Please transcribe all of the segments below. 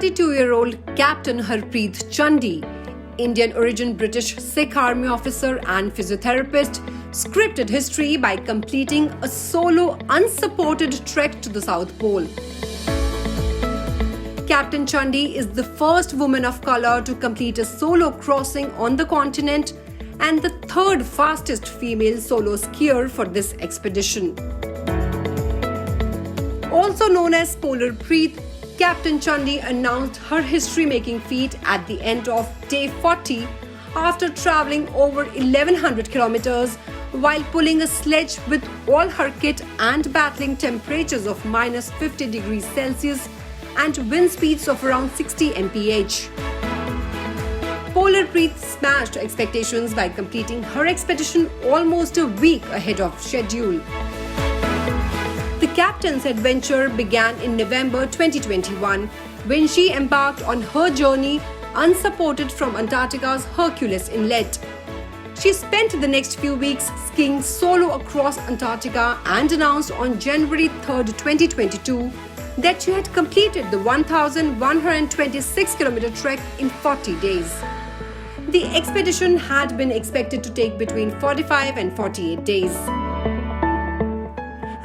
32-year-old Captain Harpreet Chandi, Indian-origin British Sikh Army officer and physiotherapist, scripted history by completing a solo, unsupported trek to the South Pole. Captain Chandi is the first woman of color to complete a solo crossing on the continent and the third fastest female solo skier for this expedition. Also known as Polar Preet, Captain Chandi announced her history-making feat at the end of day 40 after traveling over 1100 kilometers while pulling a sledge with all her kit and battling temperatures of minus 50 degrees Celsius and wind speeds of around 60 mph. Polar Preet smashed expectations by completing her expedition almost a week ahead of schedule. The captain's adventure began in November 2021 when she embarked on her journey unsupported from Antarctica's Hercules Inlet. She spent the next few weeks skiing solo across Antarctica and announced on January 3, 2022 that she had completed the 1,126-kilometer trek in 40 days. The expedition had been expected to take between 45 and 48 days.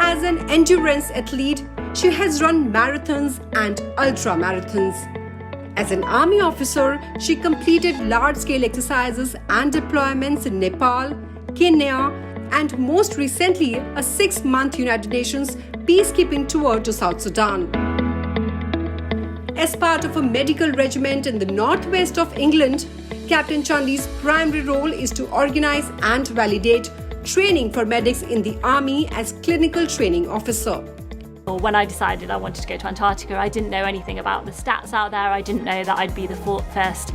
As an endurance athlete, she has run marathons and ultra-marathons. As an army officer, she completed large-scale exercises and deployments in Nepal, Kenya, and most recently a 6-month United Nations peacekeeping tour to South Sudan. As part of a medical regiment in the northwest of England, Captain Chandi's primary role is to organize and validate training for medics in the Army as clinical training officer. When I decided I wanted to go to Antarctica, I didn't know anything about the stats out there. I didn't know that I'd be the first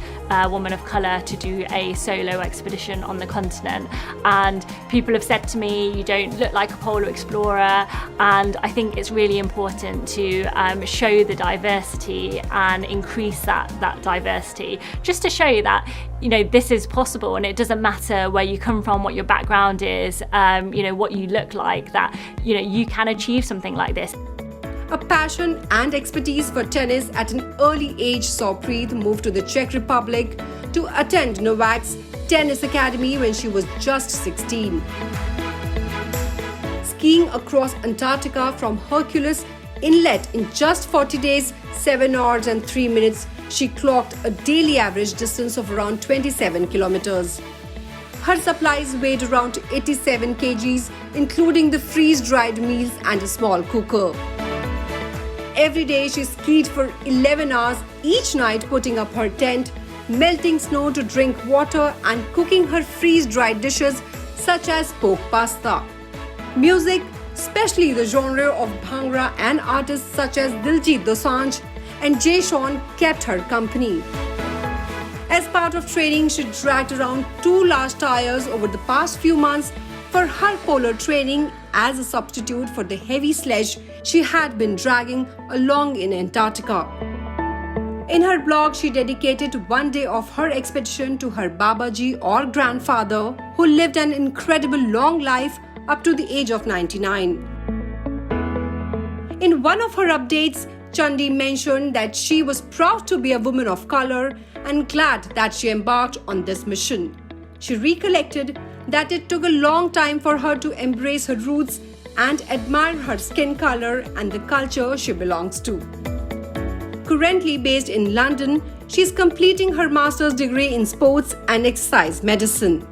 woman of colour to do a solo expedition on the continent. And people have said to me, you don't look like a polar explorer. And I think it's really important to show the diversity and increase that diversity, just to show that, you know, this is possible and it doesn't matter where you come from, what your background is, you know, what you look like, that, you know, you can achieve something like this. A passion and expertise for tennis at an early age saw Preet move to the Czech Republic to attend Novak's tennis academy when she was just 16. Skiing across Antarctica from Hercules Inlet in just 40 days, 7 hours and 3 minutes, she clocked a daily average distance of around 27 kilometers. Her supplies weighed around 87 kgs, including the freeze-dried meals and a small cooker. Every day she skied for 11 hours each night, putting up her tent, melting snow to drink water and cooking her freeze-dried dishes such as pork pasta. Music, especially the genre of Bhangra, and artists such as Diljit Dosanjh and Jay Sean kept her company. As part of training, she dragged around 2 large tires over the past few months for her polar training as a substitute for the heavy sledge she had been dragging along in Antarctica. In her blog, she dedicated one day of her expedition to her Babaji or grandfather, who lived an incredible long life up to the age of 99. In one of her updates, Chandi mentioned that she was proud to be a woman of color and glad that she embarked on this mission. She recollected that it took a long time for her to embrace her roots and admire her skin color and the culture she belongs to. Currently based in London, she is completing her master's degree in sports and exercise medicine.